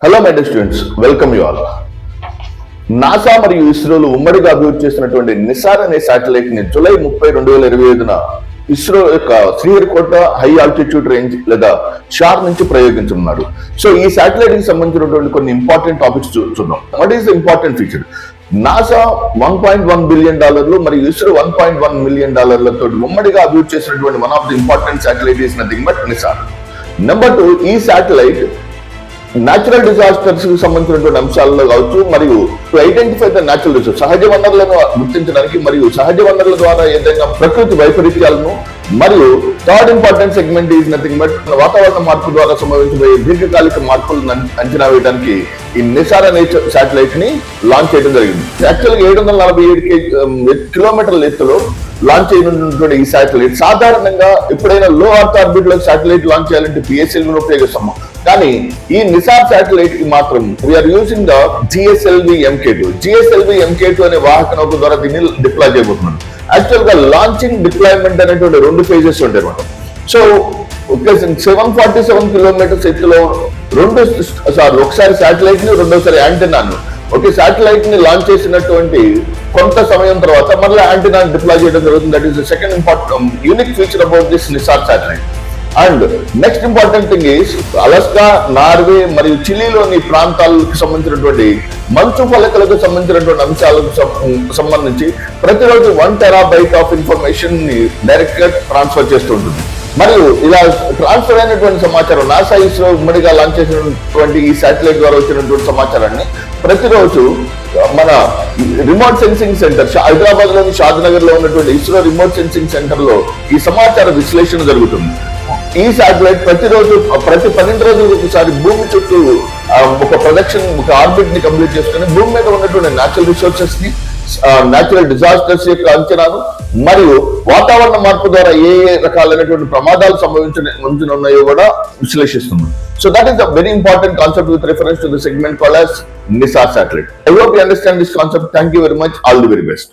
Hello my dear students, welcome you all. NASA మరియు ఇస్రోలు ఉమ్మడిగా అభివృద్ధి చేసినటువంటి నిసార్ అనే శాటిలైట్ ని జూలై 30, 2025 ఇస్రో యొక్క శ్రీహరికోట హై ఆల్టిట్యూడ్ రేంజ్ లేదా షార్ నుంచి ప్రయోగించనున్నారు. సో ఈ శాటిలైట్ కి సంబంధించినటువంటి కొన్ని ఇంపార్టెంట్ టాపిక్స్ చూద్దాం. What is the important feature? NASA $1.1 billion మరియు ఇస్రో $1.1 మిలియన్ తో ఉమ్మడిగా అభివృద్ధి చేసినటువంటి one of the important satellite is nothing but Nisar. Number 2, ఈ శాటిలైట్ న్యాచురల్ డిజాస్టర్స్ కి సంబంధించినటువంటి అంశాలలో కావచ్చు మరియు to identify the natural resource, సహజ వనరులను గుర్తించడానికి మరియు సహజ వనరుల ద్వారా ఏదైనా ప్రకృతి వైపరీత్యాలను, మరియు third important segment is nothing but వాతావరణ మార్పు ద్వారా సంభవించబోయే దీర్ఘకాలిక మార్పులను అంచనా వేయడానికి ఈ నిసార్ అనే శాటిలైట్ ని లాంచ్ చేయడం జరిగింది. యాక్చువల్ గా 747 కిలోమీటర్ల ఎత్తులో లాంచ్ అయినటువంటి ఈ శాటిలైట్ సాధారణంగా ఎప్పుడైనా లో అర్త్ ఆర్బిట్ లో శాటిలైట్ లాంచ్ చేయాలంటే పిఎస్ఎల్వి ఉపయోగిస్తాము. కానీ ఈ నిసార్ శాటిలైట్ కి మాత్రం we are using the GSLV MK2 అనే వాహక నౌక ద్వారా దీన్ని డిప్లాయ్ చేయబోతున్నాం. యాక్చువల్ గా లాంచింగ్ డిప్లాయ్మెంట్ అనేటువంటి 2 ఫేజెస్ ఉంటాయి అనమాట. సో 747 కిలోమీటర్స్ ఎత్తులో ఒకసారి శాటిలైట్ ని, రెండోసారి యాంటెన్నాను, శాటిలైట్ ని లాంచ్ చేసినటువంటి కొంత సమయం తర్వాత మళ్ళీ యాంటెనా డిప్లాయ్ చేయడం జరుగుతుంది. That is the second important unique feature about this Nisar satellite. And next important thing is Alaska, Norway మరియు చిలీలోని ప్రాంతాలకు సంబంధించినటువంటి మంచు ఫలకలకు సంబంధించినటువంటి అంశాలకు సంబంధించి ప్రతిరోజు 1 టెరాబైట్ ఆఫ్ ఇన్ఫర్మేషన్ ని డైరెక్ట్ గా ట్రాన్స్ఫర్ చేస్తూ ఉంటుంది. మరియు ఇలా ట్రాన్స్ఫర్ అయినటువంటి సమాచారం నాసా ఇస్రో ఉమ్మడిగా లాంచ్ చేసినటువంటి ఈ శాటిలైట్ ద్వారా వచ్చినటువంటి సమాచారాన్ని ప్రతిరోజు మన రిమోట్ సెన్సింగ్ సెంటర్ హైదరాబాద్ లోని షాద్నగర్ లో ఉన్నటువంటి ఇస్రో రిమోట్ సెన్సింగ్ సెంటర్ లో ఈ సమాచార విశ్లేషణ జరుగుతుంది. ఈ శాటిలైట్ ప్రతిరోజు ప్రతి 12 రోజులకు ఒకసారి భూమి చుట్టూ ఒక ప్రొడక్షన్, ఒక ఆర్బిట్ ని కంప్లీట్ చేసుకుని భూమి మీద ఉన్నటువంటి న్యాచురల్ రిసోర్సెస్ ని, న్యాచురల్ డిజాస్టర్స్ యొక్క అంచనాను మరియు వాతావరణ మార్పు ద్వారా ఏ రకాలైనటువంటి ప్రమాదాలు సంభవించనున్నాయో కూడా విశ్లేషిస్తుంది. So that is a very important concept with reference to the segment called as NISAR satellite. I hope you understand this concept. Thank you very much. All the very best.